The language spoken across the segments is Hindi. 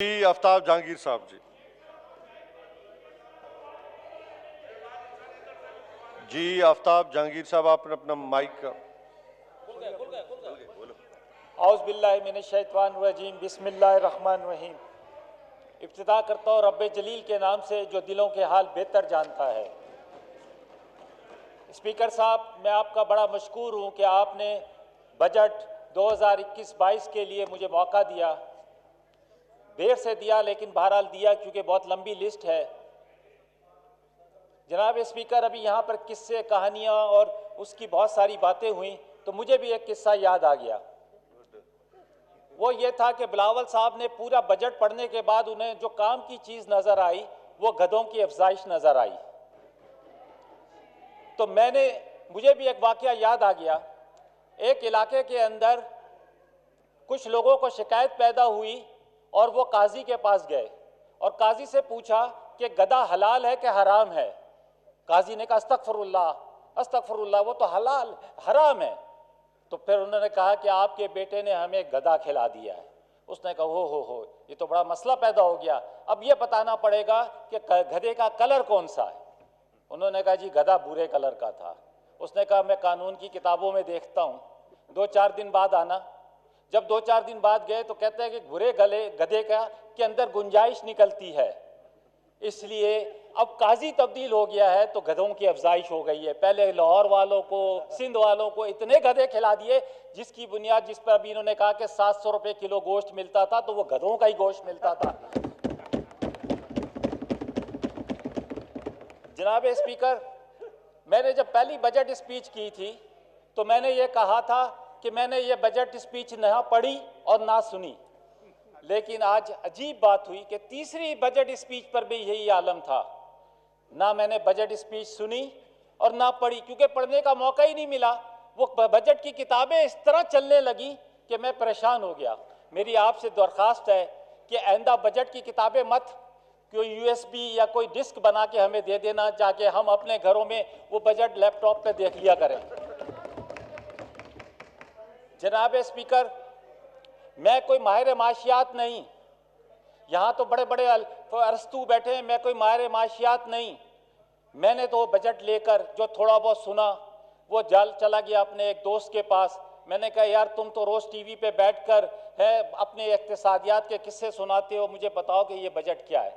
जी आफ्ताब जहांगीर साहब जी आफ्ताब जहांगीर साहब आपने अपना माइक का औज़ बिल्लाहि मिनश्शैतानिर्रजीम बिस्मिल्लाहिर्रहमानिर्रहीम। इब्तिदा करता हूँ रब्बे जलील के नाम से जो दिलों के हाल बेहतर जानता है। स्पीकर साहब, मैं आपका बड़ा मशकूर हूँ कि आपने बजट 2021-22 के लिए मुझे मौका दिया। देर से दिया लेकिन बहरहाल दिया, क्योंकि बहुत लंबी लिस्ट है। जनाब स्पीकर, अभी यहाँ पर किस्से कहानियाँ और उसकी बहुत सारी बातें हुई, तो मुझे भी एक किस्सा याद आ गया। वो ये था कि बिलावल साहब ने पूरा बजट पढ़ने के बाद उन्हें जो काम की चीज़ नज़र आई वो गधों की अफजाइश नज़र आई। तो मुझे भी एक वाक़या याद आ गया। एक इलाके के अंदर कुछ लोगों को शिकायत पैदा हुई और वो काजी के पास गए और काजी से पूछा कि गधा हलाल है कि हराम है। काजी ने कहा अस्तगफिरुल्लाह अस्तगफिरुल्लाह, वो तो हलाल हराम है। तो फिर उन्होंने कहा कि आपके बेटे ने हमें गधा खिला दिया है। उसने कहा हो, ये तो बड़ा मसला पैदा हो गया। अब ये बताना पड़ेगा कि गधे का कलर कौन सा है। उन्होंने कहा जी गधा भूरे कलर का था। उसने कहा मैं कानून की किताबों में देखता हूँ, 2-4 दिन बाद आना। जब 2-4 दिन बाद गए तो कहते हैं कि भूरे गधे के अंदर गुंजाइश निकलती है, इसलिए अब काजी तब्दील हो गया है तो गधों की अफजाइश हो गई है। पहले लाहौर वालों को, सिंध वालों को इतने गधे खिला दिए जिसकी बुनियाद जिस पर अभी इन्होंने कहा कि 700 रुपये किलो गोश्त मिलता था, तो वो गधों का ही गोश्त मिलता था। जनाब स्पीकर, मैंने जब पहली बजट स्पीच की थी तो मैंने ये कहा था कि मैंने ये बजट स्पीच ना पढ़ी और ना सुनी, लेकिन आज अजीब बात हुई कि तीसरी बजट स्पीच पर भी यही आलम था। ना मैंने बजट स्पीच सुनी और ना पढ़ी, क्योंकि पढ़ने का मौका ही नहीं मिला। वो बजट की किताबें इस तरह चलने लगी कि मैं परेशान हो गया। मेरी आपसे दरख्वास्त है कि आइंदा बजट की किताबें मत, कोई यूएसबी या कोई डिस्क बना के हमें दे देना, जाके हम अपने घरों में वो बजट लैपटॉप पे देख लिया करें। जनाब स्पीकर, मैं कोई माहिर माशियात नहीं, यहाँ तो बड़े बड़े अरस्तू बैठे हैं, मैं कोई माहिर माशियात नहीं। मैंने तो बजट लेकर जो थोड़ा बहुत सुना वो चला गया अपने एक दोस्त के पास। मैंने कहा यार तुम तो रोज़ टीवी पे बैठकर है अपने इक्तिसादियात के किस्से सुनाते हो, मुझे बताओ कि ये बजट क्या है।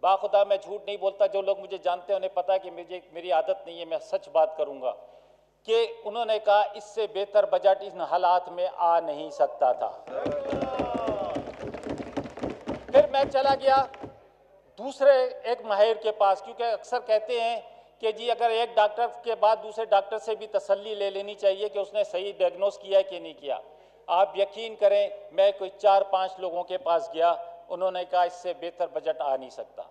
बाखुदा मैं झूठ नहीं बोलता, जो लोग मुझे जानते हैं उन्हें पता है कि मेरी आदत नहीं है, मैं सच बात करूँगा कि उन्होंने कहा इससे बेहतर बजट इन हालात में आ नहीं सकता था। फिर मैं चला गया दूसरे एक माहिर के पास, क्योंकि अक्सर कहते हैं कि जी अगर एक डॉक्टर के बाद दूसरे डॉक्टर से भी तसल्ली ले लेनी चाहिए कि उसने सही डायग्नोस किया है कि नहीं किया। आप यकीन करें, मैं कोई 4-5 लोगों के पास गया, उन्होंने कहा इससे बेहतर बजट आ नहीं सकता।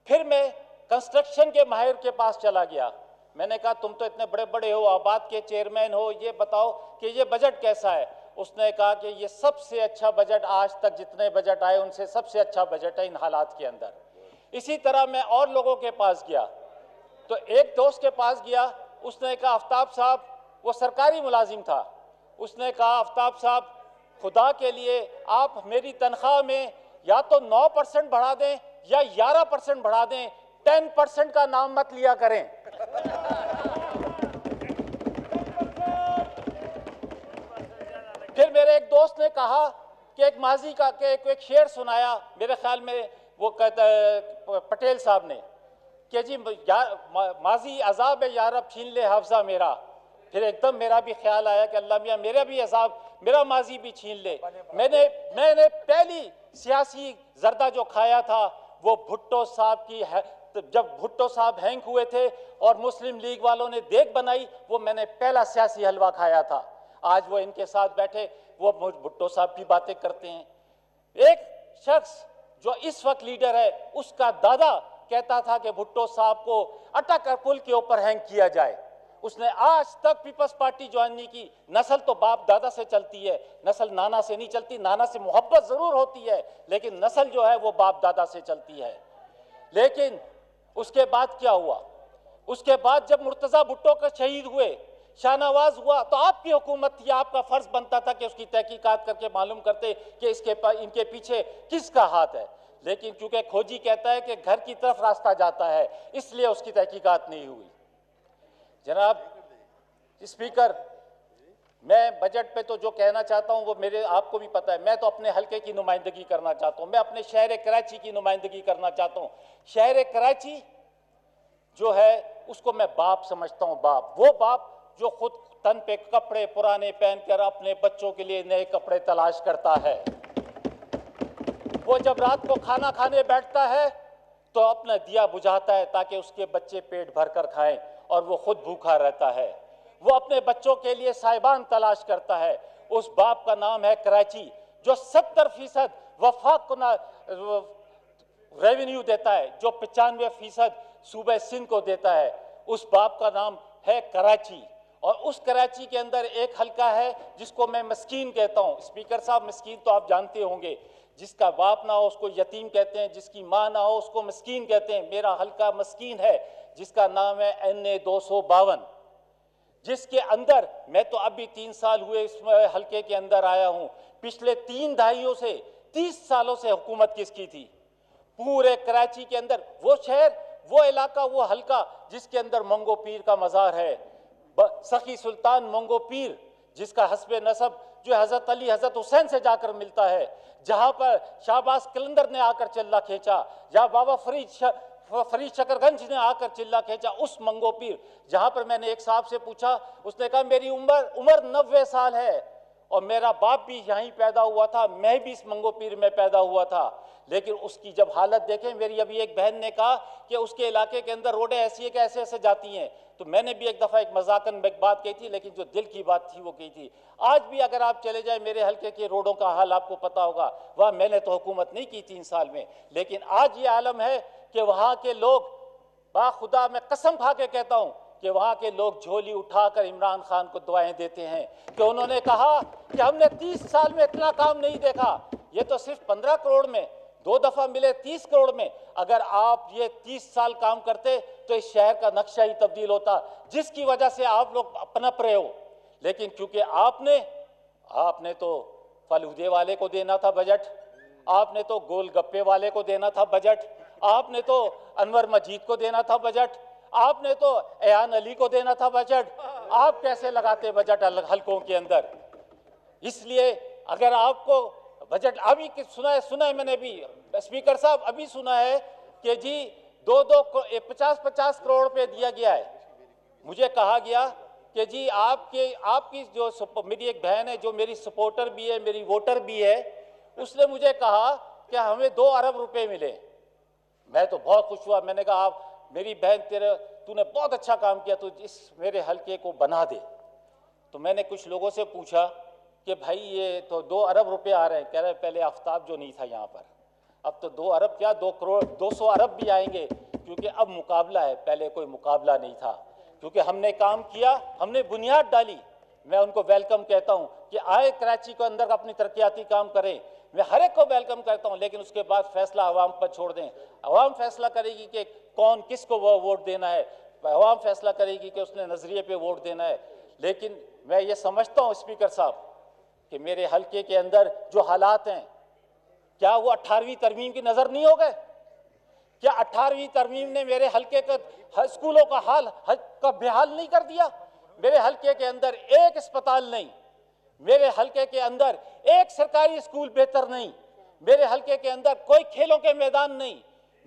फिर मैं कंस्ट्रक्शन के माहिर के पास चला गया। मैंने कहा तुम तो इतने बड़े बड़े हो, आबाद के चेयरमैन हो, ये बताओ कि ये बजट कैसा है। उसने कहा कि ये सबसे अच्छा बजट, आज तक जितने बजट आए उनसे सबसे अच्छा बजट है इन हालात के अंदर। इसी तरह मैं और लोगों के पास गया, तो एक दोस्त के पास गया, उसने कहा आफ्ताब साहब, वो सरकारी मुलाजिम था, उसने कहा आफ्ताब साहब खुदा के लिए आप मेरी तनख्वाह में या तो 9% बढ़ा दें या 11% बढ़ा दें, 10% का नाम मत लिया करें। फिर मेरे एक दोस्त ने कहा कि एक माजी का एक शेर सुनाया, मेरे ख्याल में वो कहता पटेल साहब ने कि जी माजी अजाब है यारब छीन ले हाफजा मेरा। फिर एकदम मेरा भी ख्याल आया कि अल्लाह मियाँ मेरा भी अजाब, मेरा माजी भी छीन ले। मैंने पहली सियासी जर्दा जो खाया था वो भुट्टो साहब की है, जब भुट्टो साहब हैंग हुए थे और मुस्लिम लीग वालों ने देख बनाई, वो मैंने पहला सियासी हलवा खाया था। आज वो इनके साथ बैठे, वो भुट्टो साहब की बातें करते हैं। एक शख्स जो इस वक्त लीडर है, उसका दादा कहता था कि भुट्टो साहब को अटक पुल के ऊपर हैंग किया जाए। उसने आज तक पीपल्स पार्टी ज्वाइन नहीं की। नस्ल तो बाप दादा से चलती है, नस्ल नाना से नहीं चलती। नाना से मोहब्बत जरूर होती है, लेकिन नस्ल जो है वो बाप दादा से चलती है। लेकिन उसके बाद क्या हुआ? उसके बाद जब मुर्तजा भुट्टो का शहीद हुए, शाहनवाज हुआ तो आपकी हुकूमत थी, आपका फर्ज बनता था कि उसकी तहकीकात करके मालूम करते कि इनके पीछे किसका हाथ है। लेकिन चूंकि खोजी कहता है कि घर की तरफ रास्ता जाता है, इसलिए उसकी तहकीकात नहीं हुई। जनाब स्पीकर, मैं बजट पे तो जो कहना चाहता हूं वो मेरे आपको भी पता है। मैं तो अपने हलके की नुमाइंदगी करना चाहता हूं, मैं अपने शहर कराची की नुमाइंदगी करना चाहता हूं। शहर कराची जो है उसको मैं बाप समझता हूं, बाप, वो बाप जो खुद तन पे कपड़े पुराने पहनकर अपने बच्चों के लिए नए कपड़े तलाश करता है। वो जब रात को खाना खाने बैठता है तो अपना दिया बुझाता है ताकि उसके बच्चे पेट भर कर खाएं और वो खुद भूखा रहता है। वो अपने बच्चों के लिए साहिबान तलाश करता है। उस बाप का नाम है कराची, जो 70% वफाक को रेवेन्यू देता है, जो 95% सूबे सिंध को देता है। उस बाप का नाम है कराची। और उस कराची के अंदर एक हल्का है जिसको मैं मस्कीन कहता हूं। स्पीकर साहब, मस्कीन तो आप जानते होंगे, जिसका बाप ना हो उसको यतीम कहते हैं, जिसकी मां ना हो उसको मस्कीन कहते हैं। मेरा हल्का मस्कीन है जिसका नाम है NA 252, जिसके अंदर मैं तो अभी 3 साल हुए इस हल्के के अंदर आया हूं। पिछले 3 दहाइयों से 30 सालों से हुकूमत किसकी थी? पूरे कराची के अंदर वो शहर, वो इलाका, वो हल्का जिसके अंदर मंगो पीर का मज़ार है, सखी सुल्तान मंगो पीर, जिसका हस्बे नसब जो हजरत अली हजरत हुसैन से जाकर मिलता है, जहां पर शाहबाज कलंदर ने आकर चिल्ला खींचा, या बाबा फरीद शकरगंज ने आकर चिल्ला खींचा, उस मंगो पीर। जहां पर मैंने एक साहब से पूछा, उसने कहा मेरी उम्र 90 साल है और मेरा बाप भी यहीं पैदा हुआ था, मैं भी इस मंगो पीर में पैदा हुआ था। लेकिन उसकी जब हालत देखें, मेरी अभी एक बहन ने कहा कि उसके इलाके के अंदर रोडें ऐसी है कि ऐसे ऐसे जाती हैं। तो मैंने भी एक दफ़ा एक मजाकन में एक बात कही थी, लेकिन जो दिल की बात थी वो कही थी। आज भी अगर आप चले जाए मेरे हल्के के रोडों का हाल आपको पता होगा। वह मैंने तो हुकूमत नहीं की 3 साल में, लेकिन आज ये आलम है कि वहाँ के लोग, बाखुदा मैं कसम खा के कहता हूँ कि वहाँ के लोग झोली उठाकर इमरान खान को दुआएं देते हैं कि उन्होंने कहा कि हमने 30 साल में इतना काम नहीं देखा। ये तो सिर्फ 15 करोड़ में 2 दफा मिले 30 करोड़ में। अगर आप ये 30 साल काम करते तो इस शहर का नक्शा ही तब्दील होता, जिसकी वजह से आप लोग अपनप रहे हो। लेकिन क्योंकि आपने तो फलूदे वाले को देना था बजट, आपने तो गोलगप्पे वाले को देना था बजट, आपने तो अनवर मजीद को देना था बजट, आपने तो एयान अली को देना था बजट। आप कैसे लगाते बजट हल्कों के अंदर? इसलिए अगर आपको बजट अभी सुना है मैंने भी, स्पीकर साहब, अभी सुना है कि जी 50-50 करोड़ रुपए दिया गया है। मुझे कहा गया कि जी आपकी जो मेरी एक बहन है जो मेरी सपोर्टर भी है, मेरी वोटर भी है, उसने मुझे कहा कि हमें 2 अरब रुपए मिले। मैं तो बहुत खुश हुआ। मैंने कहा आप मेरी बहन, तूने बहुत अच्छा काम किया, तो इस मेरे हल्के को बना दे। तो मैंने कुछ लोगों से पूछा कि भाई ये तो 2 अरब रुपए आ रहे हैं। कह रहे पहले आफ्ताब जो नहीं था यहाँ पर, अब तो 2 अरब क्या 2 करोड़ 200 अरब भी आएंगे, क्योंकि अब मुकाबला है, पहले कोई मुकाबला नहीं था। क्योंकि हमने काम किया, हमने बुनियाद डाली। मैं उनको वेलकम कहता हूँ कि आए कराची को अंदर अपनी तरक्याती काम करें। मैं हर एक को वेलकम करता हूँ, लेकिन उसके बाद फैसला अवाम पर छोड़ दें। अवाम फैसला करेगी कि कौन किसको वो वोट देना है, अवाम फैसला करेगी कि उसने नजरिए पे वोट देना है। लेकिन मैं ये समझता हूँ स्पीकर साहब कि मेरे हल्के के अंदर जो हालात हैं, क्या वो 18वीं तरमीम की नजर नहीं हो गए? क्या 18वीं तरमीम ने मेरे हल्के का स्कूलों का हाल का बेहाल नहीं कर दिया? मेरे हल्के के अंदर एक अस्पताल नहीं, मेरे हल्के के अंदर एक सरकारी स्कूल बेहतर नहीं, मेरे हल्के के अंदर कोई खेलों के मैदान नहीं,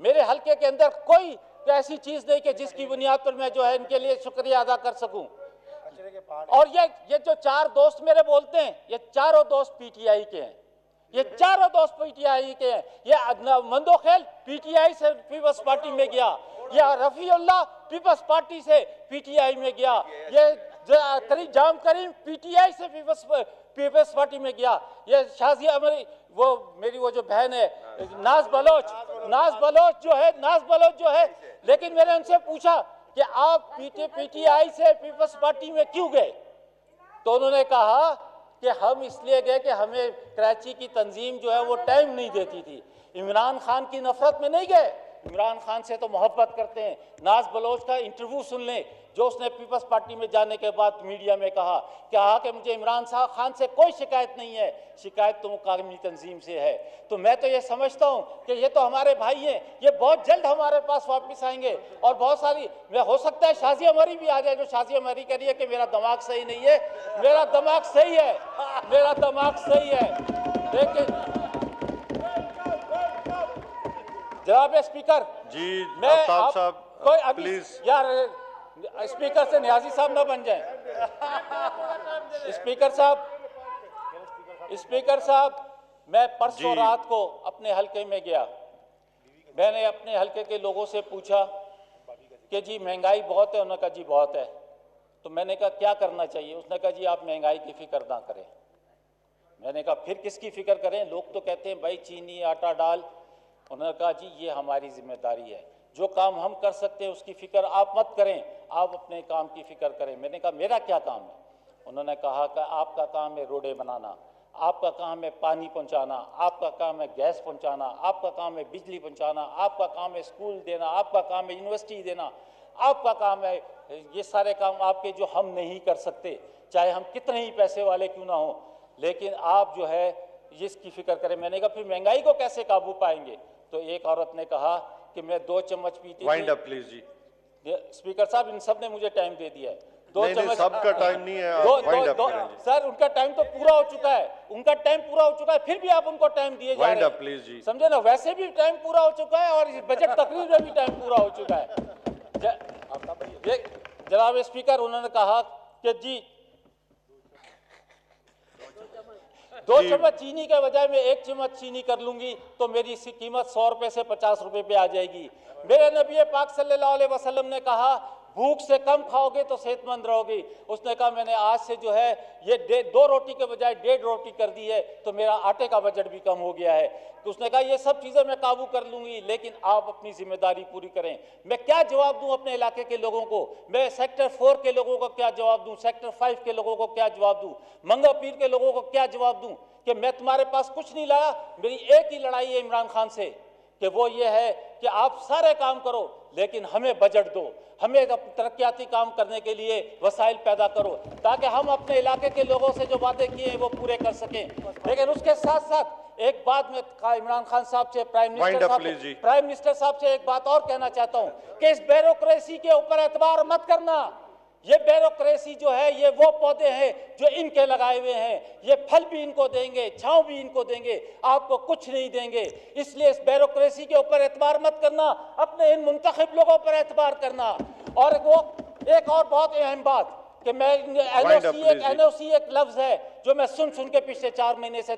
मेरे हल्के के अंदर कोई ऐसी चीज नहीं कि जिसकी बुनियाद पर मैं जो है इनके लिए शुक्रिया अदा कर सकूं। और ये जो 4 दोस्त मेरे बोलते हैं, ये चारों दोस्त पीटीआई के हैं, ये चारों दोस्त पीटीआई के हैं। ये मंदोखेल पीटीआई से पीपल्स पार्टी में गया, या रफीउल्लाह पीपल्स पार्टी से पीटीआई में गया, ये जाम करीम पीटीआई से पीपल्स पार्टी में गया, ये शाजिया मेरी वो जो बहन है नाज बलोच जो है। लेकिन मैंने उनसे पूछा कि आप पीटीआई से पीपल्स पार्टी में क्यों गए? तो उन्होंने कहा कि हम इसलिए गए कि हमें कराची की तंजीम जो है वो टाइम नहीं देती थी। इमरान खान की नफरत में नहीं गए, इमरान खान से तो मोहब्बत करते हैं। नाज बलोच का इंटरव्यू सुन लें, जो उसने पीपल्स पार्टी में जाने के बाद मीडिया में कहा कि मुझे इमरान खान से कोई शिकायत नहीं है, शिकायत तो मुकामी तंजीम से है। तो मैं तो ये समझता हूँ कि ये तो हमारे भाई हैं, ये बहुत जल्द हमारे पास वापस आएंगे। और बहुत सारी हो सकता है शाजिया मरी भी आ जाए, जो शाजिया मरी कह रही है कि मेरा दिमाग सही नहीं है। मेरा दिमाग सही है, मेरा दिमाग सही है, लेकिन जनाब स्पीकर जी मैं आफ्ताब आप साहब कोई अभी प्लीज। यार स्पीकर से न्याजी साहब ना बन जाएं। स्पीकर साहब मैं परसों जी। रात को अपने हलके में गया। मैंने अपने हलके के लोगों से पूछा कि जी महंगाई बहुत है। उन्होंने कहा जी बहुत है। तो मैंने कहा क्या करना चाहिए? उसने कहा जी आप महंगाई की फिक्र ना करें। मैंने कहा फिर किसकी फिक्र करें? लोग तो कहते हैं भाई चीनी आटा डाल। उन्होंने कहा जी ये हमारी जिम्मेदारी है, जो काम हम कर सकते हैं उसकी फिक्र आप मत करें, आप अपने काम की फिक्र करें। मैंने कहा मेरा क्या काम है? उन्होंने कहा कि आपका काम है रोडें बनाना, आपका काम है पानी पहुंचाना, आपका काम है गैस पहुंचाना, आपका काम है बिजली पहुंचाना, आपका काम है स्कूल देना, आपका काम है यूनिवर्सिटी देना, आपका काम है। ये सारे काम आपके जो हम नहीं कर सकते, चाहे हम कितने ही पैसे वाले क्यों ना हो, लेकिन आप जो है इसकी फिक्र करें। मैंने कहा फिर महंगाई को कैसे काबू पाएंगे? तो एक औरत ने कहा कि मैं 2 चम्मच पीती वाइंड थी। Up please ji. स्पीकर साहब इन सब ने मुझे टाइम दे दिया है। नहीं, सबका टाइम नहीं है, आप वाइंड अप करें जी। सर उनका टाइम तो पूरा हो चुका है, उनका टाइम पूरा हो चुका है, फिर भी आप उनको टाइम दिए जा वाइंड रहे अप प्लीज जी। हैं। समझे ना, वैसे भी टाइम पूरा हो चुका है और इस बजट तकरीर में भी टाइम पूरा हो चुका है। जनाब स्पीकर उन्होंने कहा कि जी 2 चम्मच चीनी के बजाय मैं 1 चम्मच चीनी कर लूंगी तो मेरी इसकी कीमत 100 रुपए से 50 रुपए पे आ जाएगी। मेरे नबी पाक सल्लल्लाहु अलैहि वसल्लम ने कहा भूख से कम खाओगे तो सेहतमंद रहोगे। उसने कहा मैंने आज से जो है ये 2 रोटी के बजाय 1.5 रोटी कर दी है तो मेरा आटे का बजट भी कम हो गया है। तो उसने कहा ये सब चीज़ें मैं काबू कर लूंगी, लेकिन आप अपनी जिम्मेदारी पूरी करें। मैं क्या जवाब दूं अपने इलाके के लोगों को? मैं सेक्टर 4 के लोगों को क्या जवाब दूं? सेक्टर 5 के लोगों को क्या जवाब दूं? मंगा पीर के लोगों को क्या जवाब दूं कि मैं तुम्हारे पास कुछ नहीं लाया? मेरी एक ही लड़ाई है इमरान खान से कि वो ये है कि आप सारे काम करो लेकिन हमें बजट दो, हमें तरक्याती काम करने के लिए वसाइल पैदा करो ताकि हम अपने इलाके के लोगों से जो वादे किए हैं वो पूरे कर सकें। लेकिन उसके साथ साथ एक बात मैं इमरान खान साहब से, प्राइम मिनिस्टर साहब से एक बात और कहना चाहता हूं कि इस ब्यूरोक्रेसी के ऊपर एतबार मत करना। ये ब्यूरोक्रेसी जो है ये वो पौधे हैं जो इनके लगाए हुए हैं, ये फल भी इनको देंगे, छांव भी इनको देंगे, आपको कुछ नहीं देंगे। इसलिए इस ब्यूरोक्रेसी के ऊपर एतबार मत करना, अपने इन मुंतखब लोगों पर एतबार करना। और वो एक और बहुत अहम बात कि मैं एनओसी एक लफ्ज है जो मैं सुन के पिछले 4 महीने से